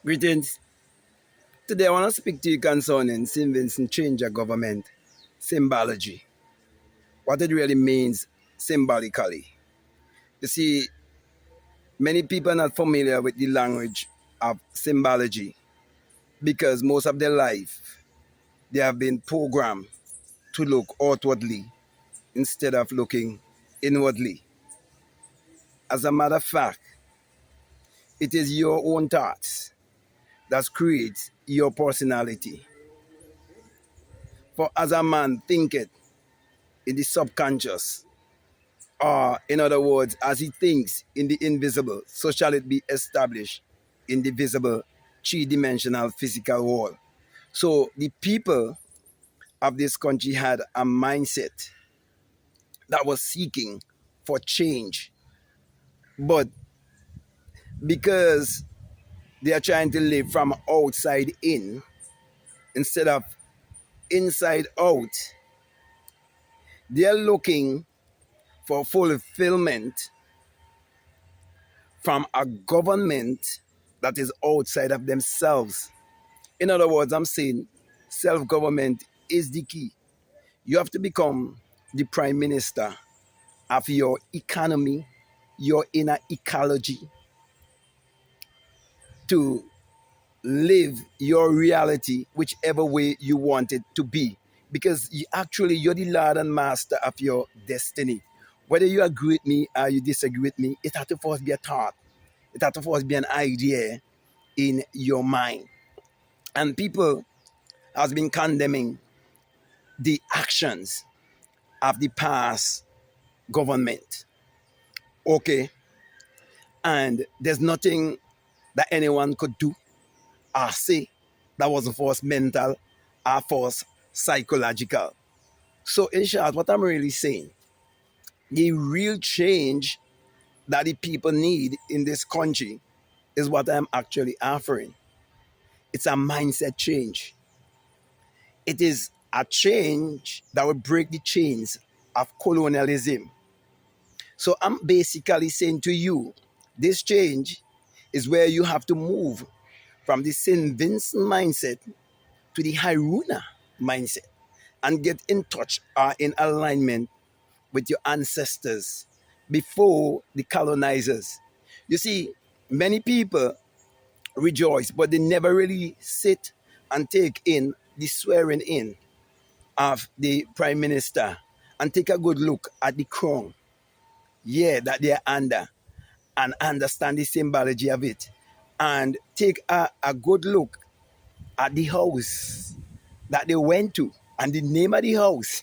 Greetings. Today I want to speak to you concerning St.Vincent change of government symbology. What it really means symbolically. You see, many people are not familiar with the language of symbology because most of their life they have been programmed to look outwardly instead of looking inwardly. As a matter of fact, it is your own thoughts that creates your personality. For as a man thinketh in the subconscious, or in other words, as he thinks in the invisible, so shall it be established in the visible three-dimensional physical world. So the people of this country had a mindset that was seeking for change. But because they are trying to live from outside in instead of inside out, they are looking for fulfillment from a government that is outside of themselves. In other words, I'm saying self-government is the key. You have to become the prime minister of your economy, your inner ecology, to live your reality whichever way you want it to be. Because you're the lord and master of your destiny. Whether you agree with me or you disagree with me, it has to first be a thought. It has to first be an idea in your mind. And people has been condemning the actions of the past government. Okay. And there's nothing that anyone could do or say that wasn't first mental or first psychological. So in short, what I'm really saying, the real change that the people need in this country is what I'm actually offering. It's a mindset change. It is a change that will break the chains of colonialism. So I'm basically saying to you, this change is where you have to move from the St. Vincent mindset to the Haruna mindset and get in touch or in alignment with your ancestors before the colonizers. You see, many people rejoice, but they never really sit and take in the swearing in of the prime minister and take a good look at the crown, yeah, that they're under, and understand the symbology of it, and take a good look at the house that they went to and the name of the house.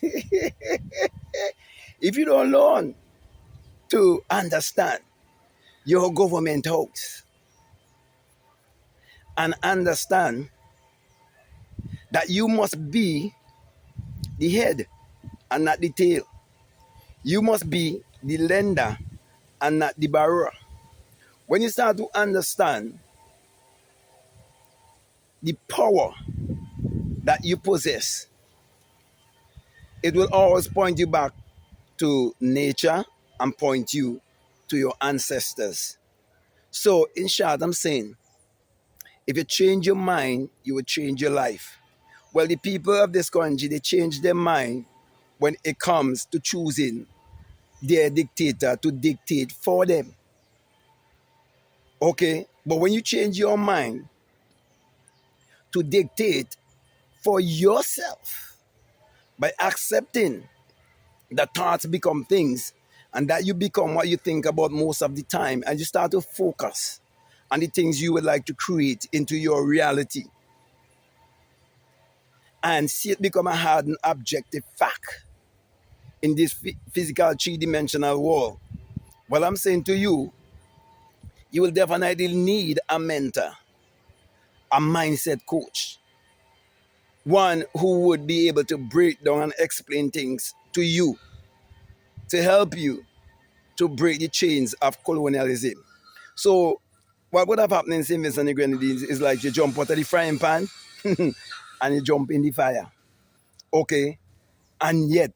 If you don't learn to understand your government house and understand that you must be the head and not the tail, you must be the lender and not the borrower. When you start to understand the power that you possess, it will always point you back to nature and point you to your ancestors. So, in short, I'm saying, if you change your mind, you will change your life. Well, the people of this country, they change their mind when it comes to choosing their dictator to dictate for them. Okay? But when you change your mind to dictate for yourself by accepting that thoughts become things and that you become what you think about most of the time, and you start to focus on the things you would like to create into your reality and see it become a hard and objective fact in this physical three-dimensional world. Well, I'm saying to you, you will definitely need a mentor, a mindset coach, one who would be able to break down and explain things to you to help you to break the chains of colonialism. So what would have happened in St. Vincent and the Grenadines is like you jump out of the frying pan and you jump in the fire. Okay? And yet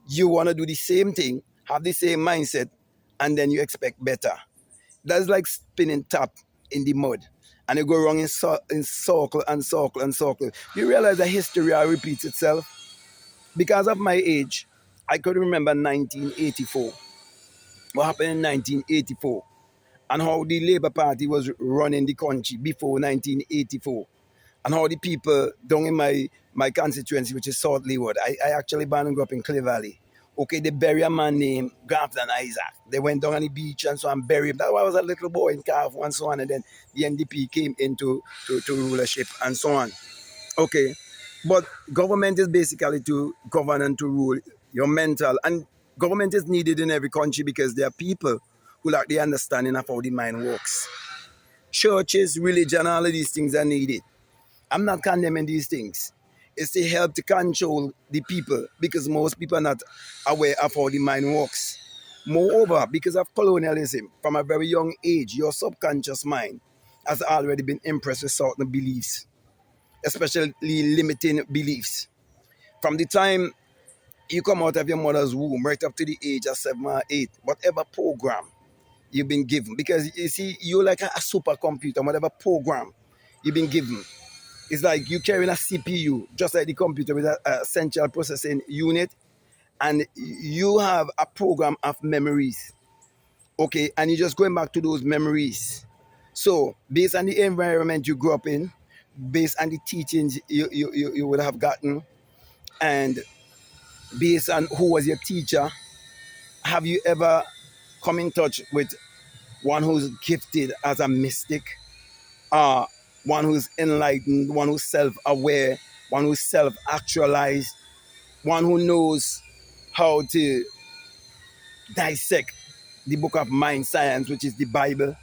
you want to do the same thing, have the same mindset, and then you expect better. That's like spinning top in the mud. and you go wrong in circle and circle and circle. You realize that history repeats itself. Because of my age, I could remember 1984. What happened in 1984 and how the Labour Party was running the country before 1984 and how the people down in my constituency, which is South Leeward, I actually born and grew up in Clay Valley. Okay, they bury a man named Grafton Isaac. They went down on the beach and so on, buried him. That was a little boy in Carfu and so on. And then the NDP came into to rulership and so on. Okay, but government is basically to govern and to rule your mental. And government is needed in every country because there are people who lack the understanding of how the mind works. Churches, religion, all of these things are needed. I'm not condemning these things. It's to help to control the people because most people are not aware of how the mind works. Moreover, because of colonialism, from a very young age, your subconscious mind has already been impressed with certain beliefs, especially limiting beliefs. From the time you come out of your mother's womb, right up to the age of 7 or 8, whatever program you've been given, because you see, you're like a supercomputer, whatever program you've been given. It's like you carrying a CPU, just like the computer with a central processing unit, and you have a program of memories, okay, and you're just going back to those memories. So, based on the environment you grew up in, based on the teachings you would have gotten, and based on who was your teacher, have you ever come in touch with one who's gifted as a mystic, uh, one who's enlightened, one who's self-aware, one who's self-actualized, one who knows how to dissect the book of mind science, which is the Bible,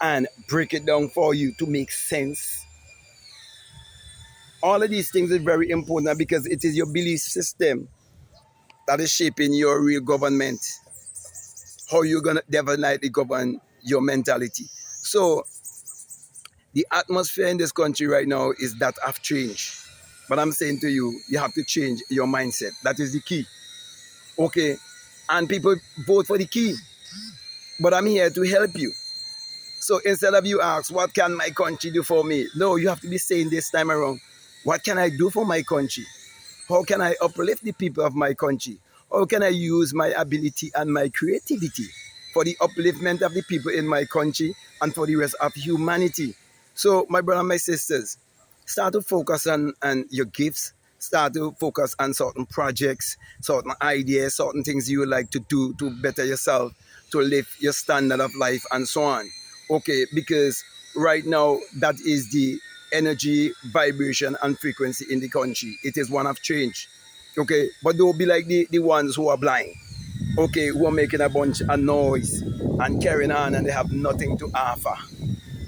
and break it down for you to make sense? All of these things is very important because it is your belief system that is shaping your real government, how you're going to definitely govern your mentality. So the atmosphere in this country right now is that of change. But I'm saying to you, you have to change your mindset. That is the key. Okay? And people vote for the key. But I'm here to help you. So instead of you ask, what can my country do for me? No, you have to be saying this time around, what can I do for my country? How can I uplift the people of my country? How can I use my ability and my creativity for the upliftment of the people in my country and for the rest of humanity? So, my brother and my sisters, start to focus on your gifts, start to focus on certain projects, certain ideas, certain things you would like to do to better yourself, to lift your standard of life and so on. Okay, because right now that is the energy, vibration, and frequency in the country. It is one of change. Okay, but don't be like the ones who are blind. Okay, who are making a bunch of noise and carrying on and they have nothing to offer.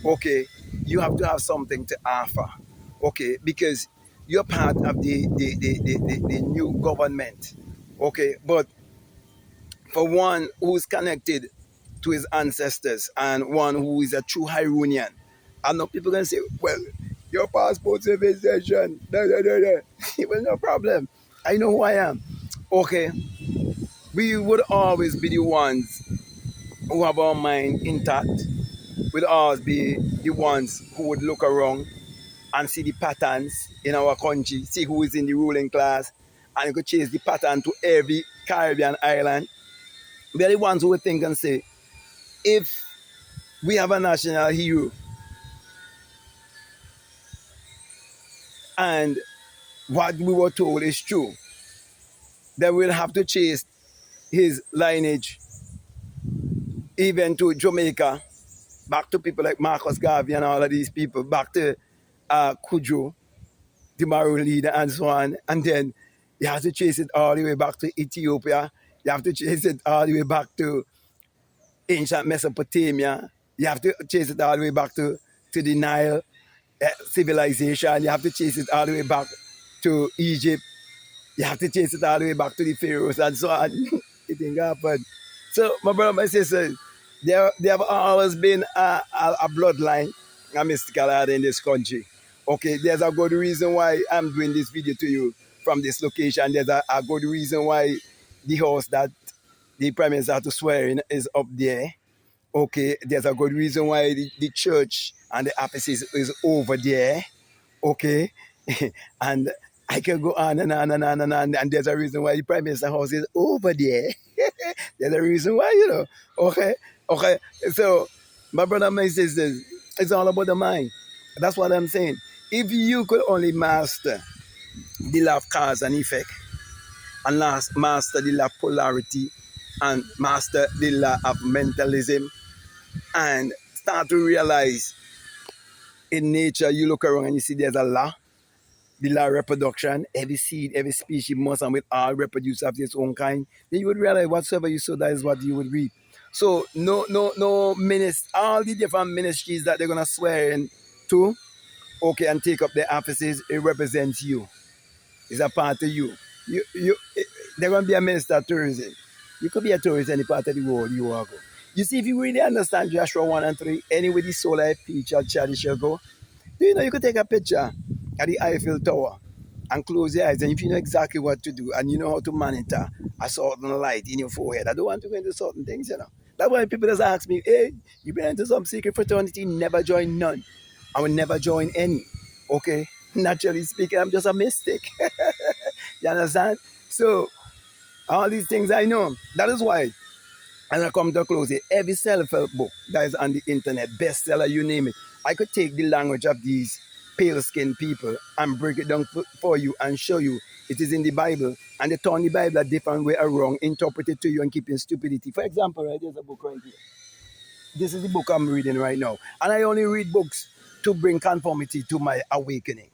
Okay, you have to have something to offer. Okay, because you're part of the new government. Okay, but for one who's connected to his ancestors and one who is a true Hyrunian, I know people can say, well, your passport civilization, da, da, da, da. Well, no problem. I know who I am. Okay, we would always be the ones who have our mind intact. We'd always be the ones who would look around and see the patterns in our country, see who is in the ruling class, and you could chase the pattern to every Caribbean island. We are the ones who would think and say, if we have a national hero and what we were told is true, then we'll have to chase his lineage even to Jamaica, back to people like Marcus Garvey and all of these people, back to Kudjo, the Maroon leader and so on. And then you have to chase it all the way back to Ethiopia. You have to chase it all the way back to ancient Mesopotamia. You have to chase it all the way back to the Nile civilization. You have to chase it all the way back to Egypt. You have to chase it all the way back to the pharaohs and so on. It didn't happen. So, my brother, my sister, there have always been a bloodline, a mystical order in this country. Okay, there's a good reason why I'm doing this video to you from this location. There's a good reason why the house that the Prime Minister had to swear in is up there. Okay, there's a good reason why the church and the office is over there. Okay, and I can go on and on and on and on. And there's a reason why the prime minister house is over there. There's a reason why, you know. Okay, okay. So, my brother, my sisters, it's all about the mind. That's what I'm saying. If you could only master the law of cause and effect, and last master the law of polarity, and master the law of mentalism, and start to realize in nature, you look around and you see there's a law, the law of reproduction, every seed, every species must and will all reproduce of its own kind, then you would realize whatsoever you sow, that is what you would reap. So no all the different ministries that they're gonna swear in to, okay, and take up their offices, it represents you. It's a part of you. They're gonna be a minister of tourism. You could be a tourist any part of the world you want to go. You see, if you really understand Joshua 1 and 3, anywhere the soul I feed shall charity shall go, do you know you could take a picture at the Eiffel Tower and close your eyes, and if you know exactly what to do and you know how to monitor a certain light in your forehead. I don't want to go into certain things, you know. That's why people just ask me, hey, you been into some secret fraternity? Never join none. I will never join any. Okay? Naturally speaking, I'm just a mystic. You understand? So all these things I know. That is why, and I come to a close here, every self-help book that is on the internet, bestseller, you name it, I could take the language of these pale-skinned people and break it down for you and show you it is in the Bible, and they turn the Bible a different way around, interpret it to you and keep in stupidity. For example, right, there's a book right here. This is the book I'm reading right now. And I only read books to bring conformity to my awakening.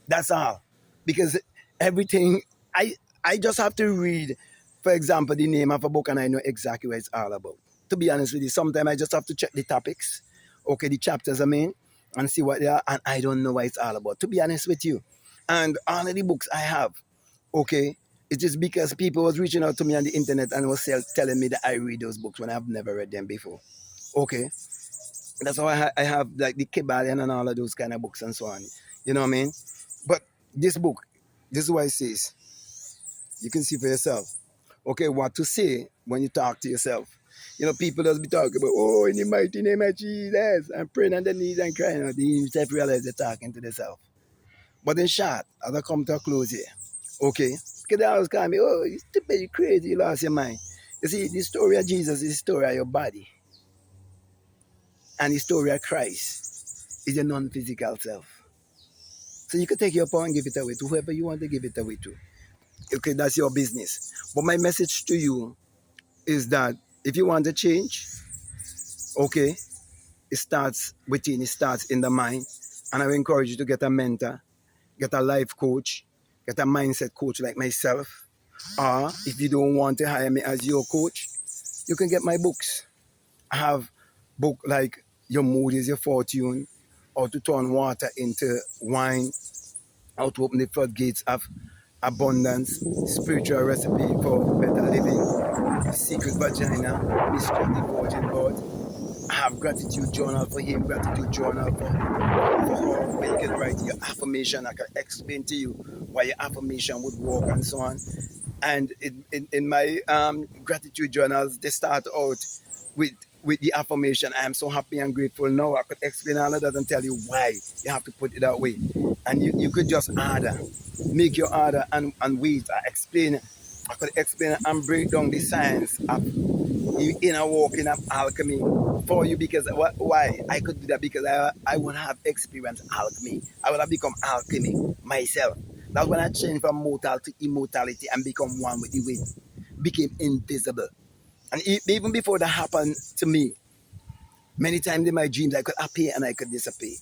That's all. Because everything, I I just have to read, for example, the name of a book and I know exactly what it's all about. To be honest with you, sometimes I just have to check the topics, okay, the chapters I mean, and see what they are, and I don't know what it's all about, to be honest with you. And all of the books I have, okay, it's just because people was reaching out to me on the internet and was telling me that I read those books when I've never read them before. Okay, that's how I have like the Kybalion and all of those kind of books and so on. You know what I mean? But this book, this is what it says. You can see for yourself. Okay, what to say when you talk to yourself. You know, people just be talking about, oh, in the mighty name of Jesus, and praying on the knees and crying out. They themselves realize they're talking to themselves. But in short, as I come to a close here, okay, because they always call me, oh, you stupid, you crazy, you lost your mind. You see, the story of Jesus is the story of your body, and the story of Christ is your non-physical self. So you can take your power and give it away to whoever you want to give it away to. Okay, that's your business. But my message to you is that if you want to change, okay, it starts within, it starts in the mind. And I will encourage you to get a mentor, get a life coach, get a mindset coach like myself. Or if you don't want to hire me as your coach, you can get my books. I have book like Your Mood is Your Fortune, How to Turn Water into Wine, How to Open the Floodgates of Abundance, Spiritual Recipe for Better Living, Secret Vagina, Mystery of the Virgin Birth. I have gratitude journal for him, gratitude journal for her, where you can write your affirmation. I can explain to you why your affirmation would work and so on. And in my gratitude journals, they start out with with the affirmation. I am so happy and grateful. Now I could explain all of that and tell you why you have to put it that way. And you could just order, make your order and wait. I could explain and break down the science of the inner walking of alchemy for you because why I could do that because I would have experienced alchemy. I would have become alchemy myself. That's when I changed from mortal to immortality and become one with the wind, became invisible. And even before that happened to me, many times in my dreams I could appear and I could disappear.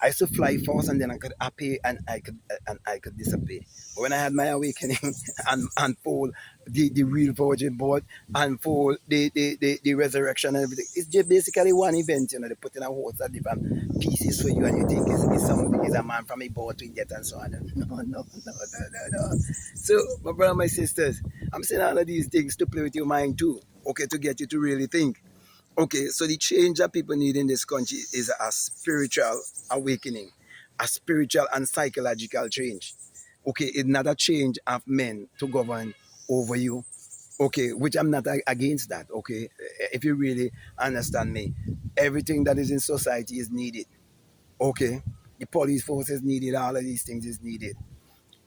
I used to fly fast and then I could appear and I could disappear. But when I had my awakening and unfold the real virgin birth, unfold the resurrection and everything, it's just basically one event, you know, they put in a horse of different pieces for you and you think it's something, it's a man from a boat to get and so on. No. So, my brother, my sisters, I'm saying all of these things to play with your mind too, okay, to get you to really think. Okay, so the change that people need in this country is a spiritual awakening, a spiritual and psychological change. Okay, it's not a change of men to govern over you. Okay, which I'm not against that. Okay, if you really understand me, everything that is in society is needed. Okay, the police force is needed. All of these things is needed.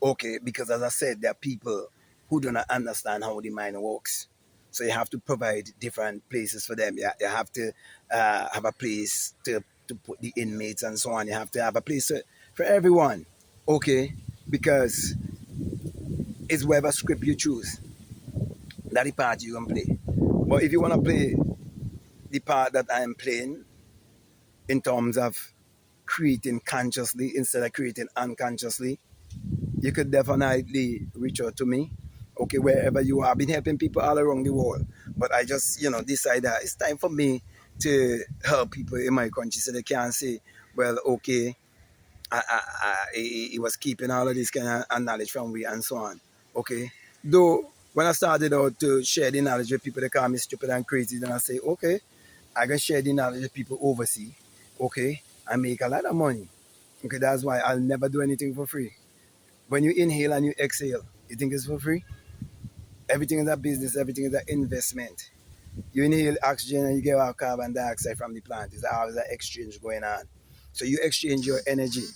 Okay, because as I said, there are people who do not understand how the mind works. So you have to provide different places for them. You have to have a place to put the inmates and so on. You have to have a place for everyone. Okay, because it's whatever script you choose, that the part you can play. But if you want to play the part that I'm playing in terms of creating consciously instead of creating unconsciously, you could definitely reach out to me. Okay, wherever you are. I've been helping people all around the world. But I just, decide that it's time for me to help people in my country so they can say, well, okay, he was keeping all of this kind of knowledge from me and so on. Okay. Though when I started out to share the knowledge with people, they call me stupid and crazy. Then I say, okay, I can share the knowledge with people overseas. Okay. I make a lot of money. Okay, that's why I'll never do anything for free. When you inhale and you exhale, you think it's for free? Everything is a business, everything is an investment. You inhale oxygen and you get out carbon dioxide from the plant. There's always an exchange going on. So you exchange your energy.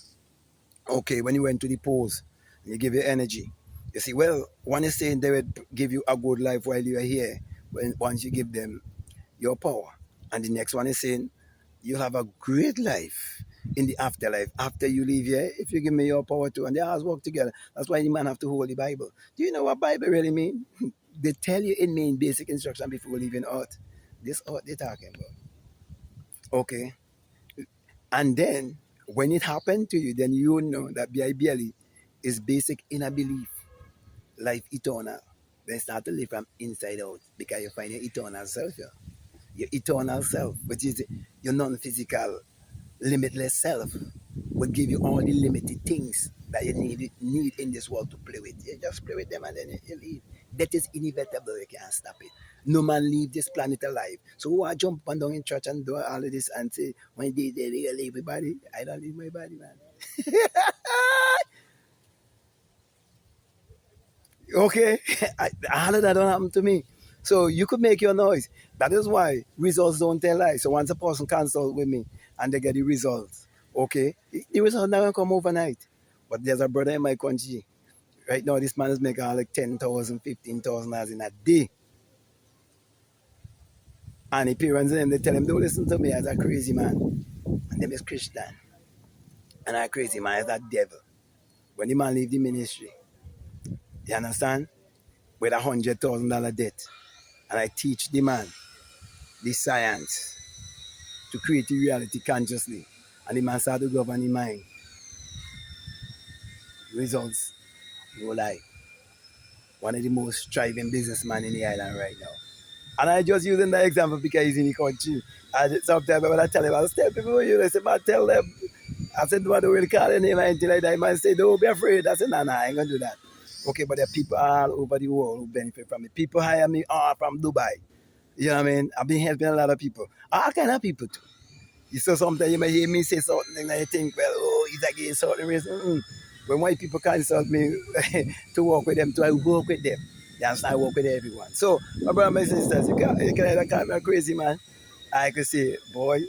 Okay, when you went to the poles, you give your energy. You see, well, one is saying they would give you a good life while you are here, when once you give them your power. And the next one is saying you'll have a great life in the afterlife after you leave here if you give me your power too. And they always work together. That's why the man have to hold the Bible. Do you know what Bible really mean? They tell you it means basic instruction before leaving earth. This earth they're talking about. Okay. And then when it happened to you, then you know that BIBLE is basic inner belief, life eternal. Then start to live from inside out because you find your eternal self here. Your eternal self, which is your non-physical, limitless self, will give you all the limited things that you need in this world to play with. You just play with them and then you leave. That is inevitable. You can't stop it. No man leave this planet alive. So who I jump up and down in church and do all of this and say, when they leave my body, I don't leave my body, man. Okay, all of that don't happen to me. So you could make your noise. That is why results don't tell lies. So once a person consult with me and they get the results, okay, the results never come overnight. But there's a brother in my country. Right now, this man is making like 10,000, 15,000 dollars in a day. And the parents and them, they tell him, don't listen to me as a crazy man. And them is Christian. And a crazy man is a devil. When the man leave the ministry, you understand? With $100,000 debt. And I teach the man the science to create the reality consciously. And the man started to govern the mind. Results, no lie. One of the most thriving businessmen in the island right now. And I just using that example because he's in the country. And sometimes when I tell him, I'll tell people you, they say, man, tell them. I said, do I don't really call their name or anything like that. He might say, don't be afraid. I said, nah, I ain't gonna do that. Okay, but there are people all over the world who benefit from it. People hire me from Dubai. You know what I mean? I've been helping a lot of people. All kind of people too. So sometimes you may hear me say something and you think, well, oh, he's against certain reason. When white people consult me to work with them, so I work with them. You understand? I work with everyone. So, my brother, my sisters, you can either call me a crazy man. I could say, boy,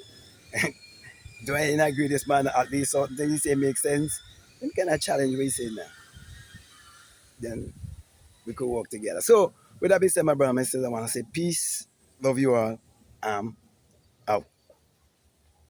do I not agree with this man? At least certain things he say make sense. Then can I challenge what he say now? Then we could work together. So, with that being said, my brother, my sisters, I want to say peace, love you all.